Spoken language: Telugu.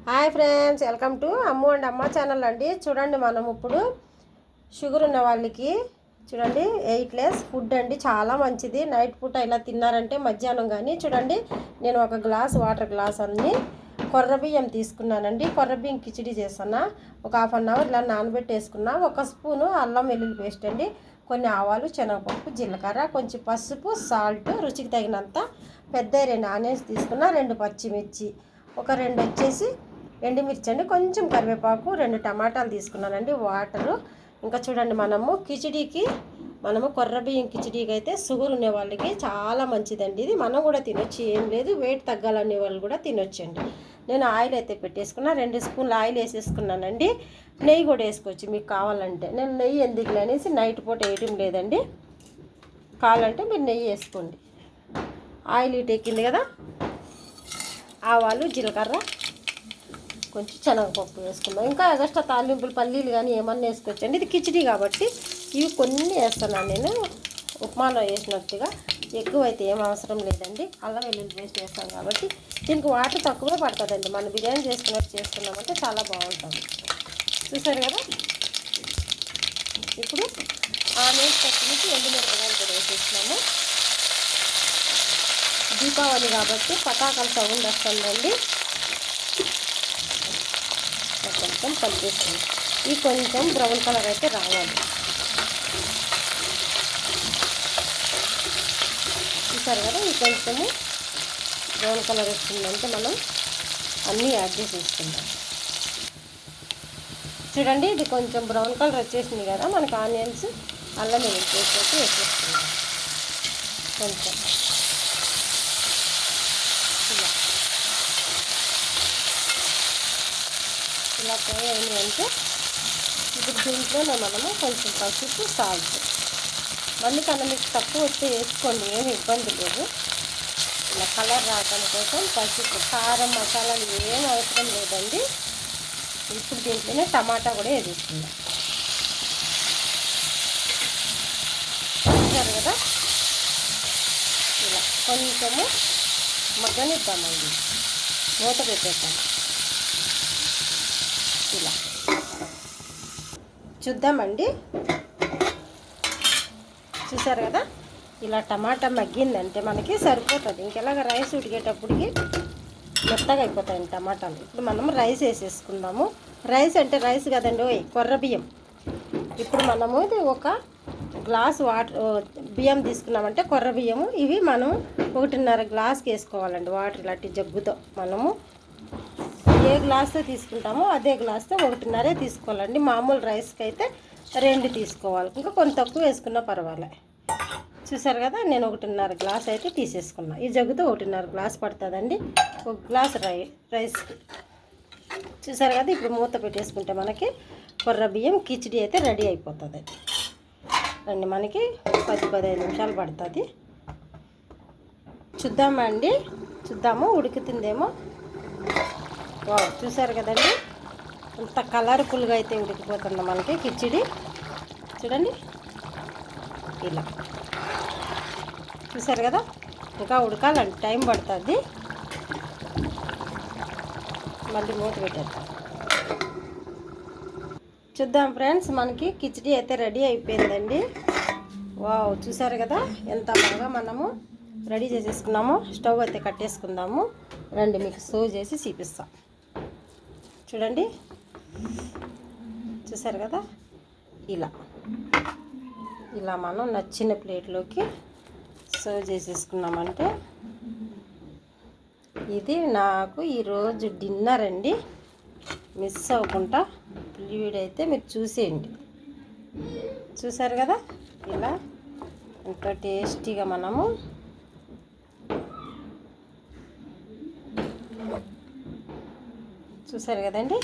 Hi friends, welcome to Ammu and అమ్మ ఛానల్ అండి. చూడండి, మనం ఇప్పుడు షుగర్ ఉన్న వాళ్ళకి చూడండి 8 లెస్ ఫుడ్ అండి, చాలా మంచిది. నైట్ పూట ఇలా తిన్నారంటే మధ్యాహ్నం కానీ చూడండి, నేను ఒక వాటర్ గ్లాస్ అన్ని కొర్ర బియ్యం తీసుకున్నానండి. కొర్ర బియ్యం కిచిడి చేస్తున్నా. ఒక హాఫ్ అన్ అవర్ ఇలా నానబెట్టేసుకున్నా. ఒక స్పూను అల్లం వెల్లుల్లి పేస్ట్ అండి, కొన్ని ఆవాలు, శనగపప్పు, జీలకర్ర, కొంచెం పసుపు, సాల్ట్, రుచికి తగినంత, పెద్ద 2 ఆనియన్స్ తీసుకున్నా, 2 పచ్చిమిర్చి, ఒక 2 వచ్చేసి ఎండుమిర్చి అండి, కొంచెం కరివేపాకు, 2 టమాటాలు తీసుకున్నానండి, వాటరు. ఇంకా చూడండి, మనము కొర్ర బియ్యం కిచిడీకి అయితే షుగర్ ఉండే వాళ్ళకి చాలా మంచిదండి. ఇది మనం కూడా తినొచ్చు, ఏం లేదు. వెయిట్ తగ్గాలనే వాళ్ళు కూడా తినొచ్చండి. నేను ఆయిల్ అయితే పెట్టేసుకున్నా, 2 స్పూన్లు ఆయిల్ వేసేసుకున్నానండి. నెయ్యి కూడా వేసుకోవచ్చు మీకు కావాలంటే. నేను నెయ్యి ఎందుకు అనేసి నైట్ పూట వేయటం లేదండి. కావాలంటే మీరు నెయ్యి వేసుకోండి. ఆయిల్ ఇటు ఎక్కింది కదా, ఆవాలు, జీలకర్ర, కొంచెం శనగపప్పు వేసుకుందాం. ఇంకా ఎగస్ట్రా తాలింపులు, పల్లీలు కానీ ఏమన్నా వేసుకోవచ్చండి. ఇది కిచిడి కాబట్టి ఇవి కొన్ని వేస్తున్నాను నేను, ఉప్మాలో వేసినట్టుగా. ఎక్కువైతే ఏం అవసరం లేదండి. అల్లం వెల్లుల్లి పేస్ట్ వేస్తాం కాబట్టి దీనికి వాటర్ తక్కువే పడుతుందండి. మనం బిర్యానీ చేసుకున్నామంటే చాలా బాగుంటుంది. చూసారు కదా. ఇప్పుడు ఆనియన్స్ పచ్చిమిర్చి, ఎండుమిరపకాయలు కూడా వేసేస్తున్నాము. దీపావళి కాబట్టి పటాకాల సౌండ్ వస్తుందండి. కొంచెం కలిపేస్తుంది. ఈ కొంచెం బ్రౌన్ కలర్ అయితే రావాలి. చూసారు కదా, ఈ కొంచెము బ్రౌన్ కలర్ వస్తుందంటే మనం అన్నీ యాడ్ చేసేసుకుందాం. చూడండి, ఇది కొంచెం బ్రౌన్ కలర్ వచ్చేసింది కదా, మనకు ఆనియన్స్, అల్లం వెల్లుల్లి పేస్ట్ అయితే వేసేసుకుందాం. కొంచెం ఇలా ఫ్రై అయింది అంటే ఇప్పుడు దీంట్లోనే మనము కొంచెం పసుపు, సాల్ట్, మళ్ళీ కన్నా మీకు తక్కువ వస్తే వేసుకోండి, ఏమి ఇబ్బంది లేదు. ఇలా కలర్ రావడం కోసం పసుపు, కారం, మసాలాలు ఏం అవసరం లేదండి. ఇప్పుడు దీంట్లోనే టమాటా కూడా వేసేసుకుందాం. చూసారు కదా, ఇలా కొంచెము మగ్గనిద్దామండి. మూత పెట్టేద్దాం. ఇలా చూద్దామండి. చూసారు కదా, ఇలా టమాటా మగ్గిందంటే మనకి సరిపోతుంది. ఇంకెలాగ రైస్ ఉడికేటప్పటికి మెత్తగా అయిపోతాయండి టమాటాలు. ఇప్పుడు మనం రైస్ వేసేసుకుందాము. రైస్ అంటే రైస్ కదండి, కొర్ర బియ్యం. ఇప్పుడు మనము ఇది ఒక గ్లాస్ బియ్యం తీసుకున్నామంటే కొర్ర బియ్యము ఇవి మనం 1.5 గ్లాస్కి వేసుకోవాలండి. వాటర్ ఇలాంటి జగ్గుతో మనము ఏ గ్లాస్తో తీసుకుంటామో అదే గ్లాస్తో 1.5 తీసుకోవాలండి. మామూలు రైస్కి అయితే 2 తీసుకోవాలి. ఇంకా కొంచెం తక్కువ వేసుకున్నా పర్వాలే. చూసారు కదా, నేను 1.5 గ్లాస్ అయితే తీసేసుకున్నా. ఈ జగ్గుతో 1.5 గ్లాస్ పడుతుందండి ఒక గ్లాస్ రైస్కి. చూసారు కదా, ఇప్పుడు మూత పెట్టేసుకుంటే మనకి కొర్ర బియ్యం కిచిడి అయితే రెడీ అయిపోతుంది అండి. మనకి 10-15 నిమిషాలు పడుతుంది. చూద్దాము ఉడుకుతుందేమో. చూసారు కదండి, అంత కలర్ఫుల్గా అయితే ఉడికిపోతుంది మనకి కిచిడి. చూడండి, ఇలా చూసారు కదా. ఇంకా ఉడకాలండి, టైం పడుతుంది. మళ్ళీ మూత పెట్టేద్దాం. చూద్దాం ఫ్రెండ్స్, మనకి కిచిడి అయితే రెడీ అయిపోయిందండి. వావ్, చూసారు కదా ఎంత బాగా మనము రెడీ చేసేసుకున్నాము. స్టవ్ అయితే కట్టేసుకుందాము. రండి, మీకు సర్వ్ చేసి చూపిస్తాం. చూడండి, చూసారు కదా, ఇలా మనం నచ్చిన ప్లేట్లోకి సర్వ్ చేసేసుకున్నామంటే ఇది నాకు ఈరోజు డిన్నర్ అండి. మిస్ అవ్వకుండా వీడియో అయితే మీరు చూసేయండి. చూసారు కదా, ఇలా ఎంతో టేస్టీగా మనము చూసారు కదండి.